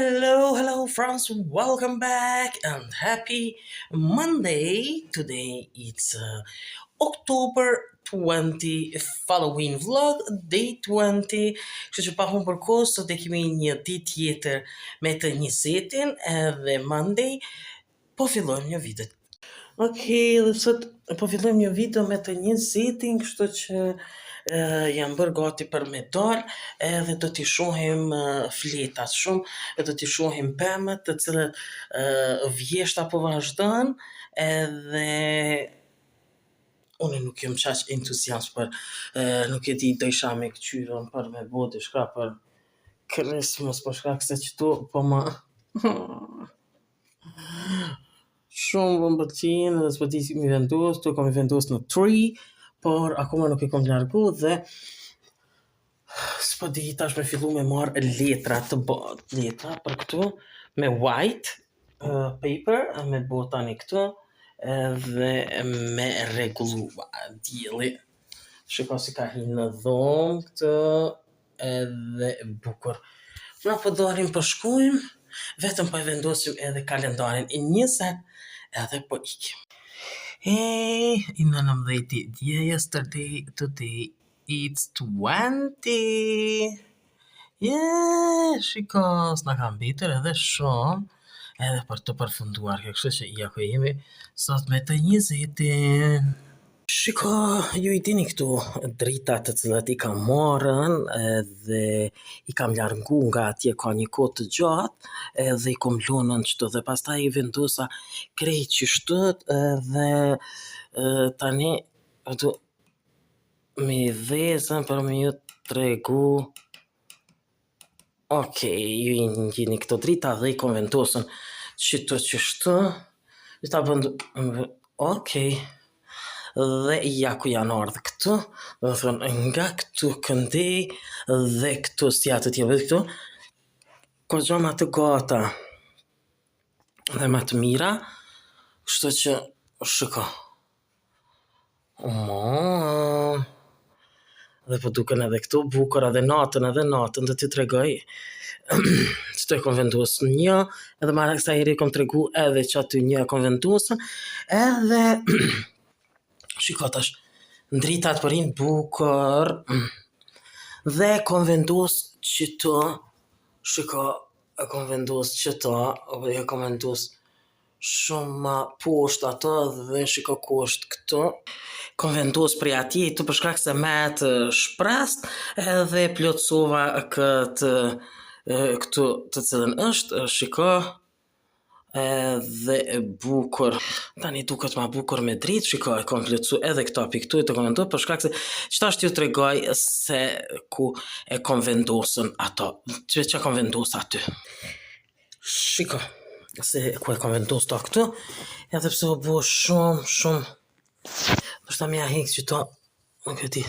Hello, friends. Welcome back and happy Monday. Today it's October 20, Halloween vlog, day 20. Kështu që pa humbur kohë, sot e kemi një ditë tjetër me të 20-in edhe Monday. Po fillojmë një video. Okej, dhe sot po fillojmë një video me të 20-in, kështu që jam bërë gati për me dalë edhe do t'i shohim fletat shumë, do t'i shohim pemët të cilët vjeshta po vazhdon edhe unë nuk jam qaq entuziast për nuk e di do isha me këqyrën për me bote shka për Christmas për shkak se qëtu po ma shumë më pëlqen edhe s'po di si mi vendos, tu kam i vendos në 3, por akoma nuk i kom largu dhe s'po di tash me fillu me marrë letra të bot, letra për këtu me white paper, me botani këtu edhe me rregullu dielli. Shiko si ka hi në dhomë këtu edhe bukur. Na po dalim po shkojmë, vetëm po e vendosim edhe kalendarin i 20 edhe po ikim. Hey, in 19 yesterday, today it's 20. Yeah, shiko, s'na kam mbetur edhe shumë edhe për të përfunduar, kështu që ja ku jemi sot me të 20-in. Shiko, ju i dini këtu dritat të cilat i kam marrën edhe i kam largu nga atje ka një kohë të gjatë edhe i kom lënën qëto dhe pastaj i vendosa krejt qështët edhe tani du me vezën për me ju tregu. Okej, ju i njini këto drita dhe i kom vendosën qëto qështë i ta bëndu. Okej. Dhe ja ku janë ardhë këtu, dhe thënë nga këtu këndej dhe këtu stja të tjeve këtu, ko gjo ma të gata dhe ma të mira, kështu që shiko. Dhe po duken edhe këtu bukur edhe natën dhe t'i tregoj që të e kom vendosë një, edhe marrë kësa heri kom tregu edhe që aty një kom vendosë, edhe shiko tash, ndritat përin bukur dhe kom vendos qëto, shiko, e kom vendos qëto, e kom vendos shumë ma poshtë ato dhe shiko kusht këto, kom vendos prej atje të përshkak se me të shprast edhe plotësova këtë këtu të cilën është, shiko, edhe bukur. Tani duket ma bukur me dritë, shiko e kom plotësu edhe këto piktu e të kom vendos për shkak se qëta është ju të regoj se ku e kom vendosën ato, që kom vendos aty. Shiko, se ku e kom vendos të këtu, edhe pse o bo shumë, nështë ta mja hekë që to, nuk e di,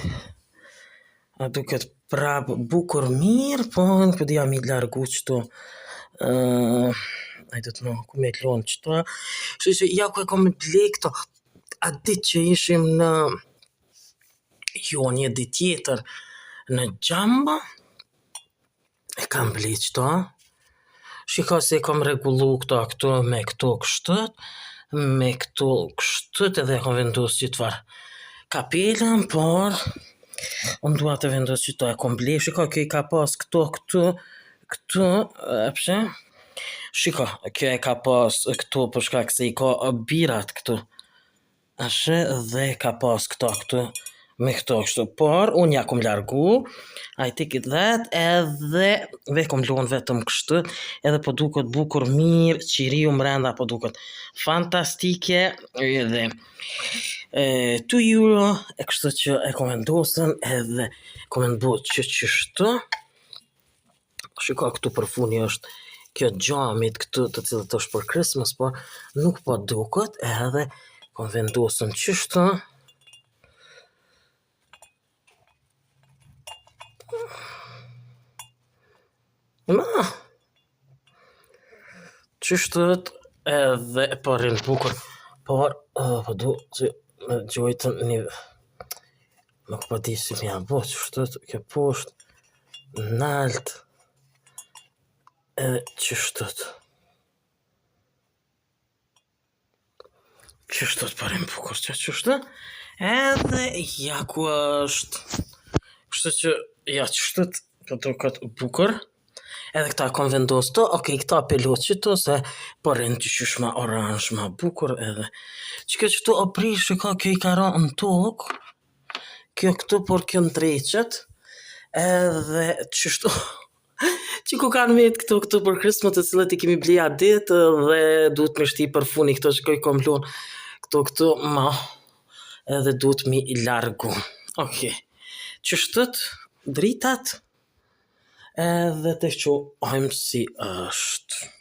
a duket prap bukur mirë, po nuk e di jam i largu qëto, I don't know, ku me t'lonë qëto. Kështu që ja ku e kom ble këto, a ditë që ishim në një ditë tjetër në Gjamba, e kam ble qëto. Shiko se e kom regullu këto me këto kështët edhe e kom vendosë që t'var kapelën, por unë dua të vendosë që to e kom ble. Shiko, kjo i ka pas këtu, epshe. Shiko, kjo e ka pas këtu për shkak se i ka birat këtu. Ashe dhe ka pas këtu me këto kështu. Por, unë ja kom largu, I take it that, edhe kom lonë vetëm kështu, edhe po duket bukur mirë, qiriu mrenda po duket fantastike, edhe €2, e kështu që e kom vendosën, edhe kom vendosë që qështu. Shiko, këtu për funi është kjo gjamit këtu të cilët është për Christmas, por nuk po duket, edhe kom vendosën qështu. Qështët edhe parin bukur, por po du që me gjojtën një, nuk po di si mi a bo qështët, kjo poshtë, nalt, Edhe qështët. Qështët parim bukur që qështët. Edhe ja ku është. Kështu që ja qështët këto këtë bukur. Edhe këta kom vendos të, këta pelot që të, se përën të qysh ma oranj, ma bukur edhe. Që këtë që të aprish që ka kjo i ka ra në tokë, kjo këtu, por kjo në dreqet, edhe qështu, që ku kanë vetë këtu për Christmas të cilët i kemi blija ditë, dhe duhet me shti për funi këto që këj kom lun, këtu ma, edhe duhet mi i largu. Qështët, dritat, edhe të që hajmë si është.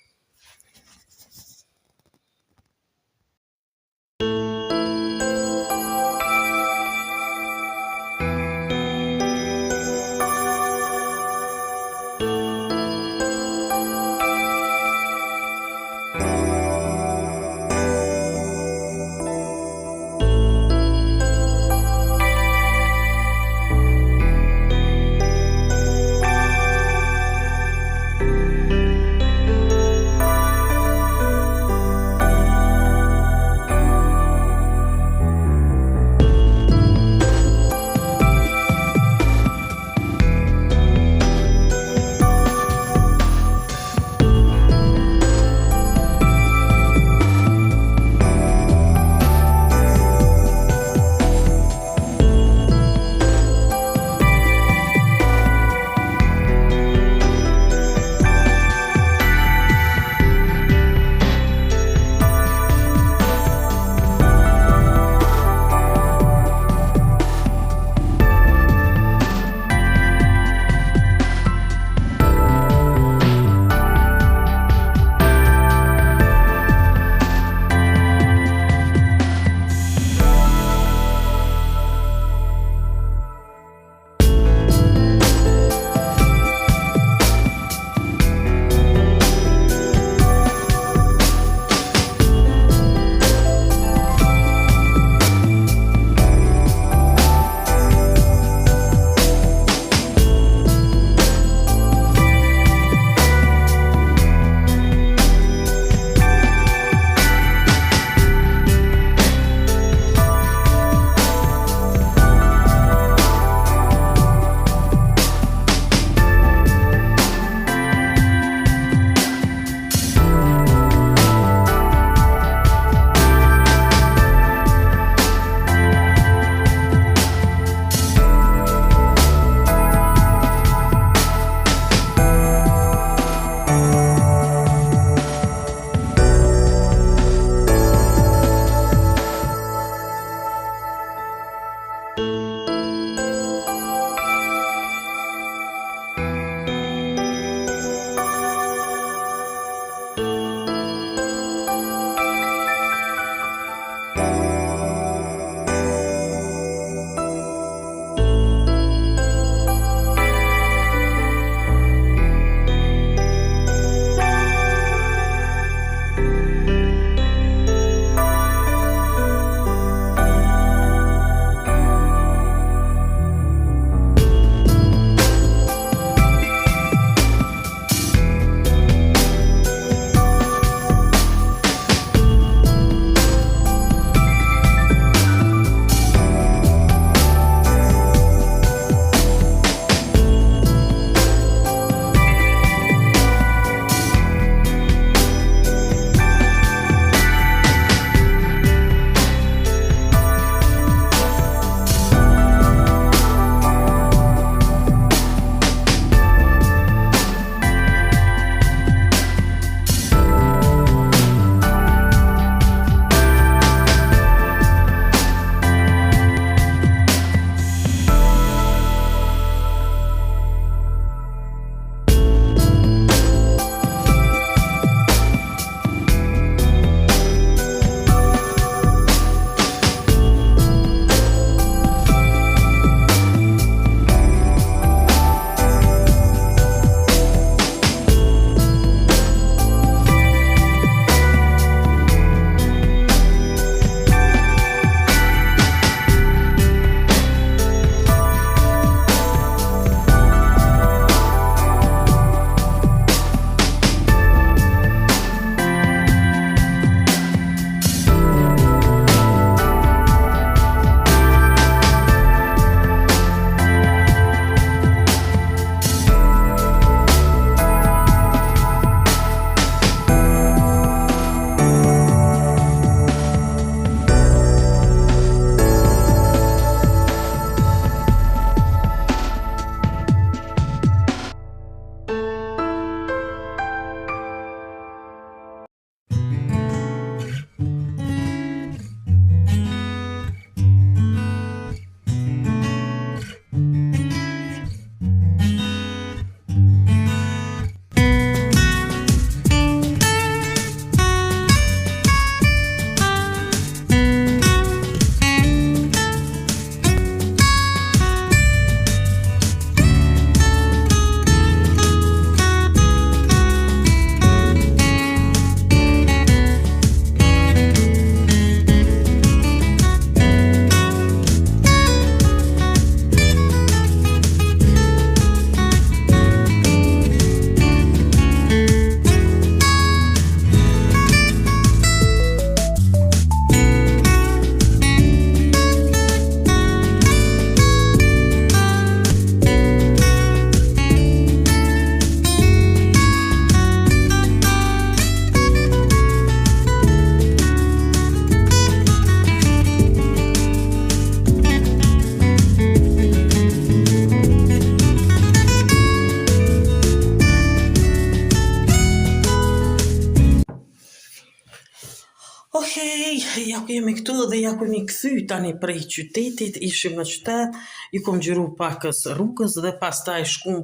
ja ku jemi këtu dhe ja ku jemi kthy tani prej qytetit, ishim në qytet, ju kom gjyru pakës rrugës dhe pastaj shkum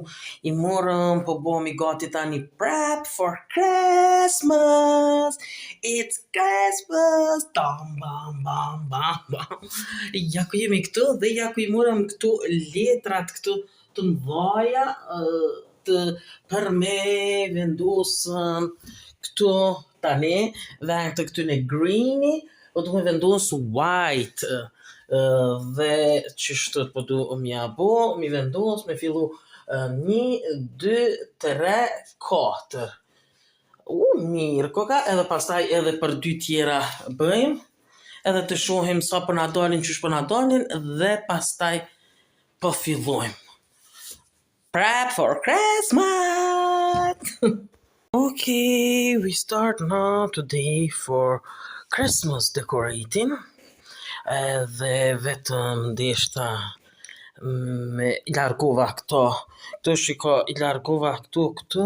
I morëm, po bomi gati tani prep for Christmas, it's Christmas, tam bam bam bam bam. Ja ku jemi këtu dhe ja ku I morëm këtu letrat këtu të mdhaja për me vendosën këtu tani vend të këtyne greeni, po du me vendos white dhe qështu po du m'ja bo, mi vendos, me fillu 1, 2, 3, 4. Mirë koka, edhe pastaj edhe për 2 tjera bëjmë, edhe të shohim sa për na dalin, qysh për na dalin, dhe pastaj po fillojmë. Prep for Christmas! Okay, we start now today for Christmas decorating. Dhe vetëm deshta me I largova këto shiko I largova këtu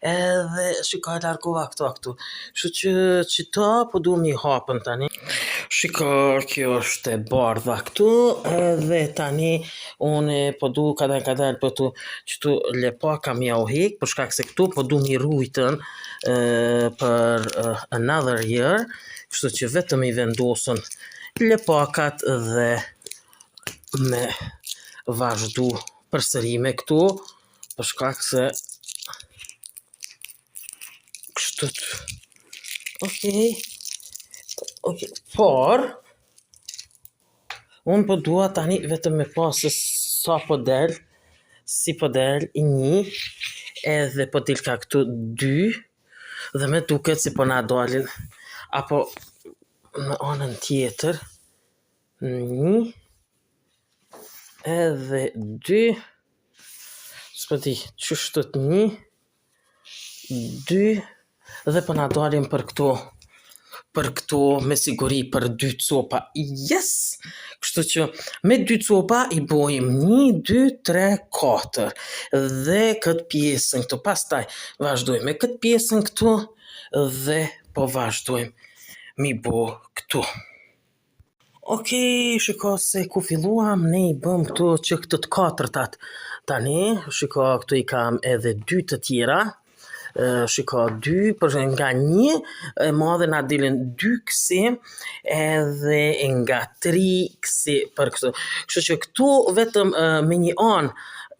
edhe shiko I largova këtu kështu që qito po du mi hapën tani shiko kjo është e bardha këtu edhe tani une po du kadal po tu qëtu lepaka mi au hek për shkak se këtu po du mi rujtën për another year kështu që vetëm I vendosën lepakat dhe me vazhdu përsërime këtu për shkak se kështu okay, por unë po dua tani vetëm me pasë sa po del si po del I 1 edhe po dilka këtu 2 dhe me duket si po na dalin apo në anën tjetër 1 edhe 2 s'po di qështot 1 2 dhe po na dalin për këto me siguri për 2 copa yes kështu që me 2 copa I bojmë 1, 2, 3, 4 dhe këtë pjesën këtu pastaj vazhdojmë me këtë pjesën këtu dhe po vazhdojmë mi bo këtu Okej, shiko se ku filluam, ne I bëm këtu që këtë të 4-tat tani, shiko këtu I kam edhe 2 të tjera, shiko 2, për nga 1, e madhe na dilin 2 kësi, edhe nga 3 kësi për këtu. Kështu që këtu vetëm me një anë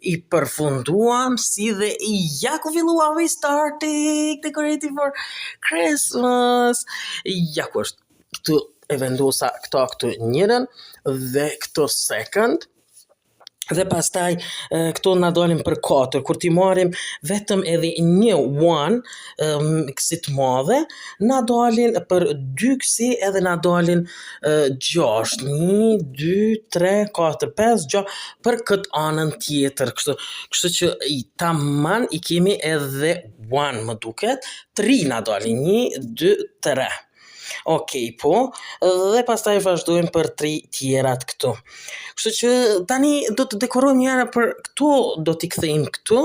I përfunduam si dhe ja ku filluam we starting decorating for Christmas. Ja ku është këtu e vendosa këtu njërën dhe këtu second dhe pastaj këtu na dalin për 4 kur ti marrim vetëm edhe 1 kësi të madhe na dalin për 2 kësi edhe na dalin 6 1, 2, 3, 4, 5, 6 për këtë anën tjetër kështu që I tamam I kemi edhe 1 më duket 3 na dalin 1, 2, 3 Okej, po, dhe pastaj vazhdojmë për 3 tjerat këtu. Kështu që tani do të dekorojmë njëra për këtu, do t'i kthejmë këtu,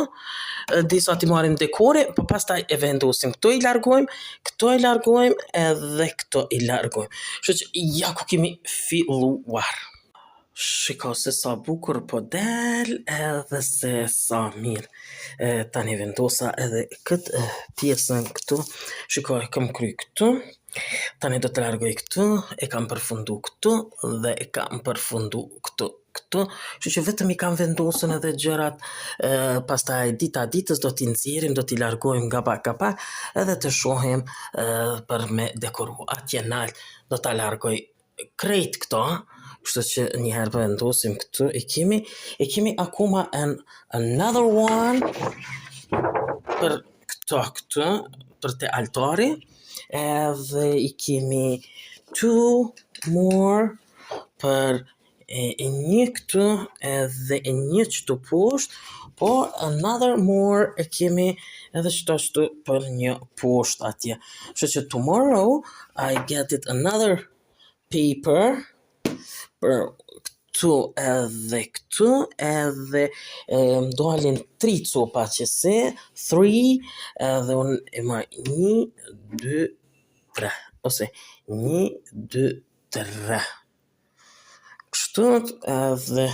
disa t'i marrim dekore, po pastaj e vendosim këtu I largojmë edhe këtu I largojmë. Kështu që ja ku kemi filluar. Shiko se sa bukur po del edhe se sa mirë. Tani vendosa edhe këtë pjesën këtu. Shiko e kam kry këtu. Tani do të largoj këtu, e kam përfundu këtu dhe e kam përfundu këtu. Kështu që vetëm I kam vendosën edhe gjërat, pastaj dita ditës do t'i nxjerrim, do t'i largojmë nga pak edhe të shohim për me dekoru. Atje nalt do t'a largoj krejt këto, kështu që njëherë për vendosim këtu, e kemi akuma another one për këtu, për te altari, edhe I kemi 2 more për një këtu edhe një qëtu poshtë, po another more e kemi edhe qëtu për një poshtë atje. Kështu që tomorrow I get it another paper për këtu edhe dalin 3 copa që se 3 edhe unë e marr 1, 2, 3 ose 1, 2, 3. Kështu edhe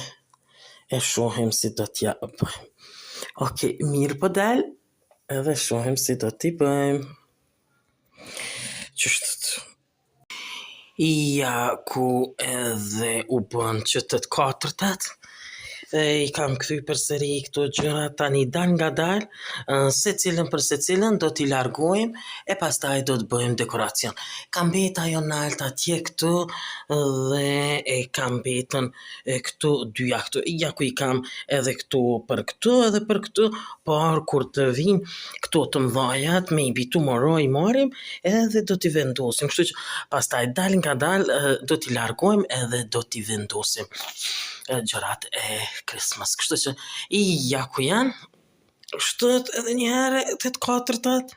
e shohim si do t'ja bëjmë. Okej, mirë po dal, edhe shohim si do t'i bëjmë. Qështët. Ja ku edhe u bën që të katërtat, i kam kthy përsëri këto gjëra tani dal nga dal, se cilën për se cilën do t'i largojmë e pastaj do të bëjmë dekoracion. Kam mbet ajo nalt atje këtu dhe e kam mbetën këtu dyja këtu. Ja ku i kam edhe këtu për këtu edhe për këtu, por kur të vinë këtu të mdhajat, maybe tomorrow i marrim edhe do t'i vendosim. Kështu që pastaj dal nga dal do t'i largojmë edhe do t'i vendosim gjërat e Christmas. Kështu që ja ku janë. Kështu edhe një herë të katërtat.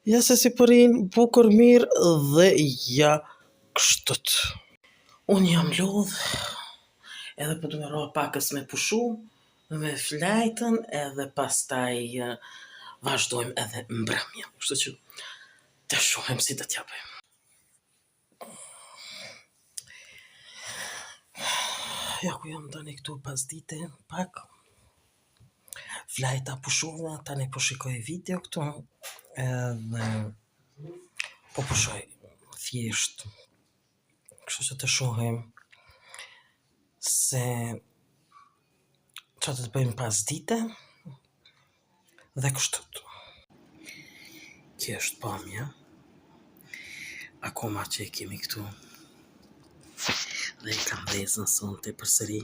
Ja se si përin bukur mirë dhe ja kështët. Unë jam lodh edhe po du me ra pakës me pushu me flajtën edhe pastaj vazhdojmë edhe mbrëmje. Kështu që të shohim si do t'ja bëjmë. Ja ku jam tani këtu pas dite pak. Flajta pushuva, tani po shikoj video këtu edhe po pushoj thjesht. Kështu që të shohim se që të bëjmë pas dite dhe kështu. Kjo është pamja. Akoma që e kemi këtu. Dhe i kam vezën sonte përsëri.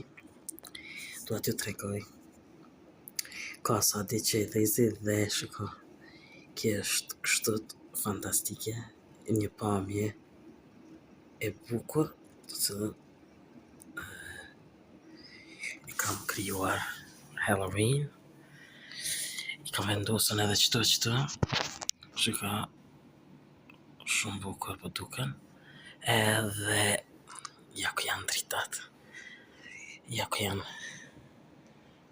Dua t'ju tregoj. Ka sa di që e dhezi dhe shiko. Kjo është kështu fantastike. Një pamje e bukur të cilën i kam krijuar Halloween. I kam vendosur edhe çdo. Shiko. Shumë bukur po duken. Edhe ja ku janë dritat. Ja ku janë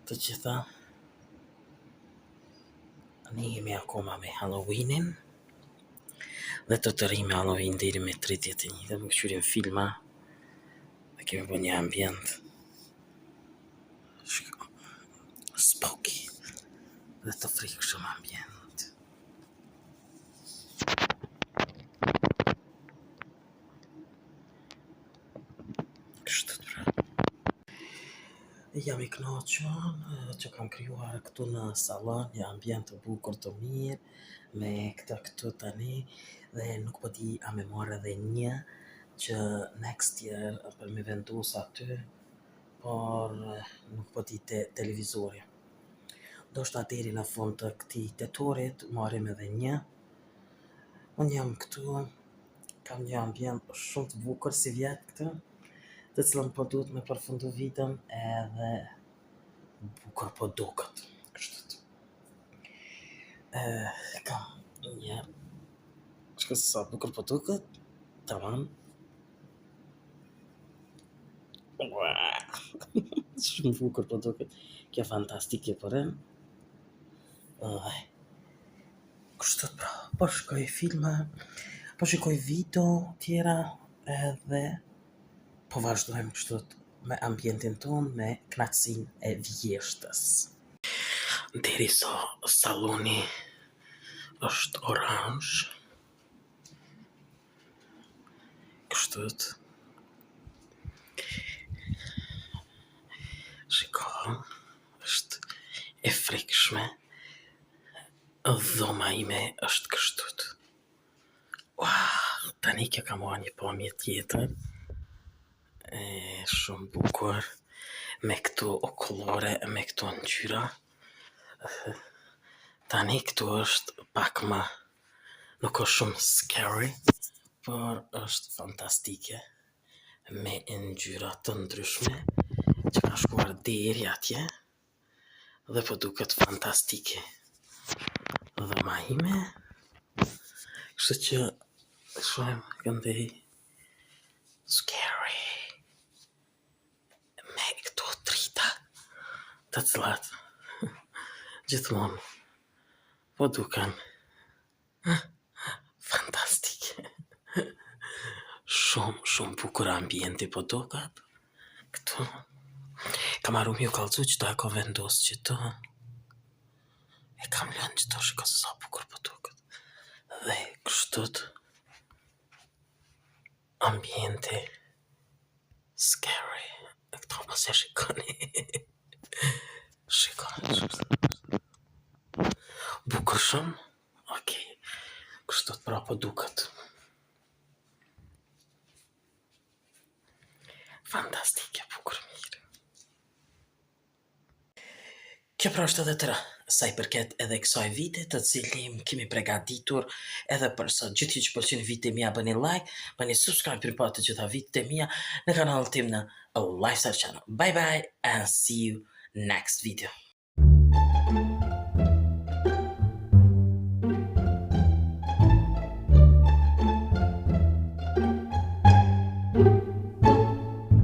të gjitha. Ne jemi akoma me Halloweenin. Dhe të rrim me Halloween deri me 31. Dhe më këqyrim filma. Dhe kemi bërë një ambient. Spooky. Dhe të frikshëm ambient. Jam i kënaqur që kam krijuar këtu në sallon një ambient të bukur të mirë me këtu tani dhe nuk po di a më marr edhe një që next year për me vendos aty, por nuk po di te televizori. Do shta deri në fund të këtij tetorit marrim edhe një. Unë jam këtu, kam një ambient shumë të bukur si vjet këtu, të cilën po duhet me përfundu vitën edhe bukur po duket. Kështu. Kam një shkë sa bukur po duket. Tamam. Shumë bukur po duket. Kjo fantastike për em. Kështu pra, po shkoj filma, po shikoj video tjera edhe po vazhdojmë kështu me ambientin ton, me knatësinë e vjeshtës. Derisa salloni është orange. Kështu. Shiko, është e frikshme. Dhoma ime është kështu. Tani kjo ka marrë një pamje tjetër. Shumë bukur. Me këtu okullore, me këtu ngjyra. Tani këtu është pak më, nuk është shumë scary, por është fantastike. Me ngjyra të ndryshme që ka shkuar deri atje dhe po duket fantastike. Dhoma ime. Kështu që shohim këndej scary. Me këto drita të cilat gjithmonë po duken fantastike. Shumë bukur ambienti po duket. Këtu. Ka marru mju kallëzu që ta e ka vendosë që të. E kam lënë që të shiko se sa bukur po duket. Dhe kështut. Ambienti. Scary. E këto mos e shikoni. Shikoni. Bukur shumë. Okej. Kështut pra po duket. Fantastike, bukur mirë. Kjo pra është edhe tëra, sa i përket edhe kësaj vite të cilin kemi përgatitur edhe për sot. Gjithë që pëlqen videot mia bëni like, bëni subscribe për pa të gjitha videot e mia në kanalin tim në A Lifestyle Channel. Bye bye and see you next video.